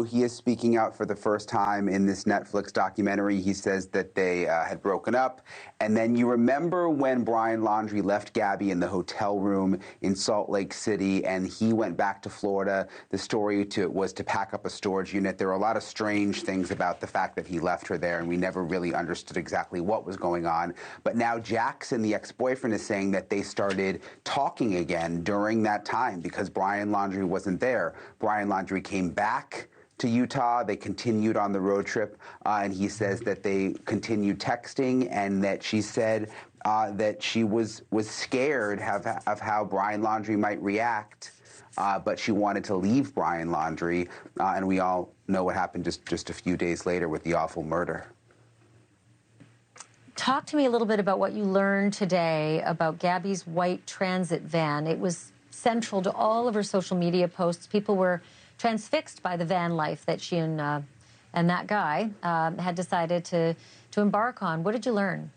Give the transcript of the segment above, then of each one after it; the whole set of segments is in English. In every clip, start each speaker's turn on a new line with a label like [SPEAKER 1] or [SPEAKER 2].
[SPEAKER 1] he is speaking out for the first time in this Netflix documentary. He says that they had broken up. And then you remember when Brian Laundrie left Gabby in the hotel room in Salt Lake City and he went back to Florida. The story was to pack up a storage unit. There were a lot of strange things about the fact that he left her there, and we never really understood exactly what was going on. But now Jackson, the ex-boyfriend, is saying that they started talking again during that time because Brian Laundrie wasn't there. Brian Laundrie came back to Utah. They continued on the road trip, and he says that they continued texting and that she said that she was scared of how Brian Laundrie might react, but she wanted to leave Brian Laundrie, and we all know what happened just a few days later with the awful murder.
[SPEAKER 2] Talk to me a little bit about what you learned today about Gabby's white transit van. It was central to all of her social media posts. People were transfixed by the van life that she and that guy had decided to embark on. What did you learn?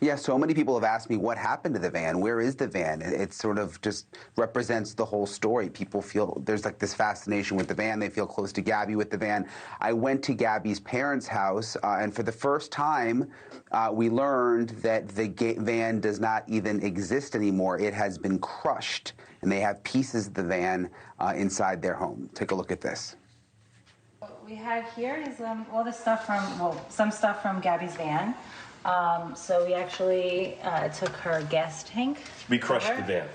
[SPEAKER 1] Yeah, so many people have asked me what happened to the van. Where is the van? It sort of just represents the whole story. People feel there's like this fascination with the van. They feel close to Gabby with the van. I went to Gabby's parents' house, and for the first time, we learned that the van does not even exist anymore. It has been crushed, and they have pieces of the van inside their home. Take a look at this.
[SPEAKER 3] What we have here is all the stuff from, well, some stuff from Gabby's van. So we actually took her gas tank.
[SPEAKER 4] We crushed the van.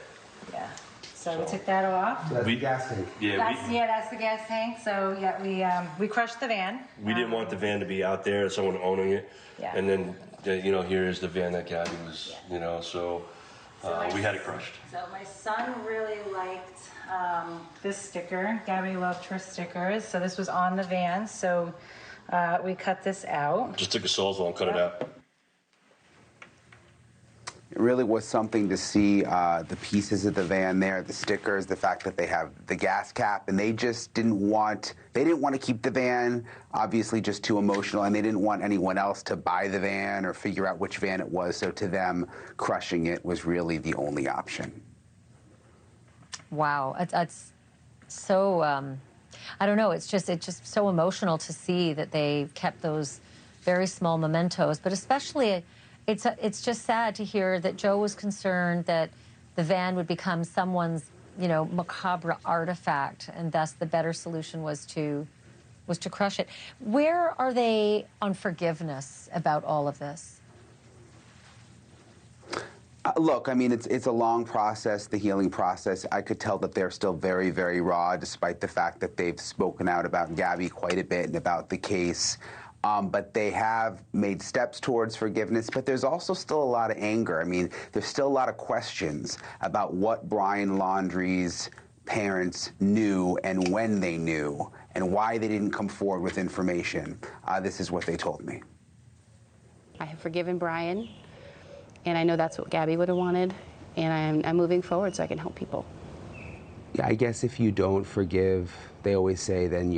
[SPEAKER 3] Yeah. So we took that off.
[SPEAKER 1] So that's the gas tank.
[SPEAKER 4] Yeah,
[SPEAKER 3] that's the gas tank. So yeah, we crushed the van.
[SPEAKER 4] We didn't want the van to be out there, someone owning it.
[SPEAKER 3] Yeah.
[SPEAKER 4] And then here is the van that Gabby was, so we had it crushed.
[SPEAKER 3] So my son really liked this sticker. Gabby loved her stickers. So this was on the van. So we cut this out.
[SPEAKER 4] Just took a Sawzall and cut it out.
[SPEAKER 1] It really was something to see the pieces of the van there, the stickers, the fact that they have the gas cap, and they just didn't want to keep the van, obviously just too emotional, and they didn't want anyone else to buy the van or figure out which van it was, so to them, crushing it was really the only option.
[SPEAKER 2] Wow, it's so, I don't know, it's just so emotional to see that they kept those very small mementos, but especially it's just sad to hear that Joe was concerned that the van would become someone's, macabre artifact, and thus the better solution was to crush it. Where are they on forgiveness about all of this?
[SPEAKER 1] Look, I mean, it's a long process, the healing process. I could tell that they're still very, very raw, despite the fact that they've spoken out about Gabby quite a bit and about the case. But they have made steps towards forgiveness, but there's also still a lot of anger. I mean, there's still a lot of questions about what Brian Laundrie's parents knew and when they knew and why they didn't come forward with information. This is what they told me.
[SPEAKER 5] I have forgiven Brian, and I know that's what Gabby would have wanted, and I'm moving forward so I can help people.
[SPEAKER 1] Yeah, I guess if you don't forgive, they always say then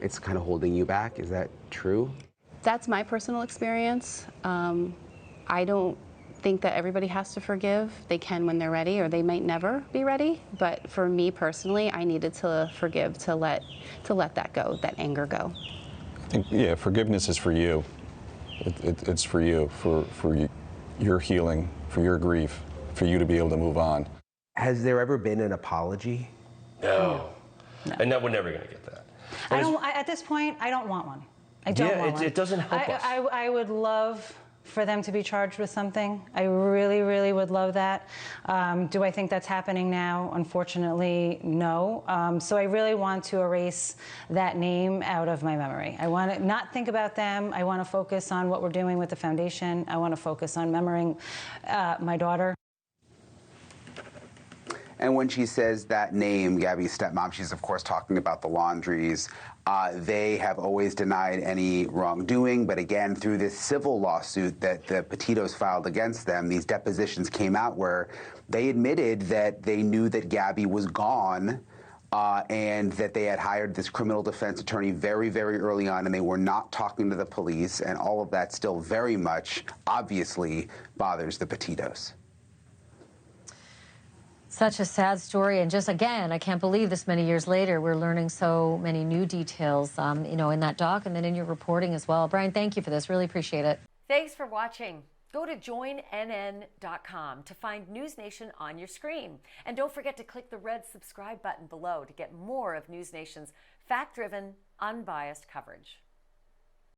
[SPEAKER 1] it's kind of holding you back. Is that true?
[SPEAKER 5] That's my personal experience. I don't think that everybody has to forgive. They can when they're ready, or they might never be ready. But for me personally, I needed to forgive, to let that go, that anger go.
[SPEAKER 6] I think, yeah, forgiveness is for you. It's for you, for your healing, for your grief, for you to be able to move on.
[SPEAKER 7] Has there ever been an apology?
[SPEAKER 4] No. And we're never going to get that.
[SPEAKER 3] At this point, I don't want one. I don't want one.
[SPEAKER 4] It doesn't help us.
[SPEAKER 3] I would love for them to be charged with something. I really, really would love that. Do I think that's happening now? Unfortunately, no. So I really want to erase that name out of my memory. I want to not think about them. I want to focus on what we're doing with the foundation. I want to focus on remembering my daughter.
[SPEAKER 1] And when she says that name, Gabby's stepmom, she's of course talking about the Laundries. They have always denied any wrongdoing, but again, through this civil lawsuit that the Petitos filed against them, these depositions came out where they admitted that they knew that Gabby was gone and that they had hired this criminal defense attorney very, very early on, and they were not talking to the police, and all of that still very much, obviously, bothers the Petitos.
[SPEAKER 2] Such a sad story, and just again, I can't believe this many years later we're learning so many new details, you know, in that doc and then in your reporting as well. Brian, thank you for this. Really appreciate it.
[SPEAKER 8] Thanks for watching. Go to joinnn.com to find NewsNation on your screen. And don't forget to click the red subscribe button below to get more of NewsNation's fact-driven, unbiased coverage.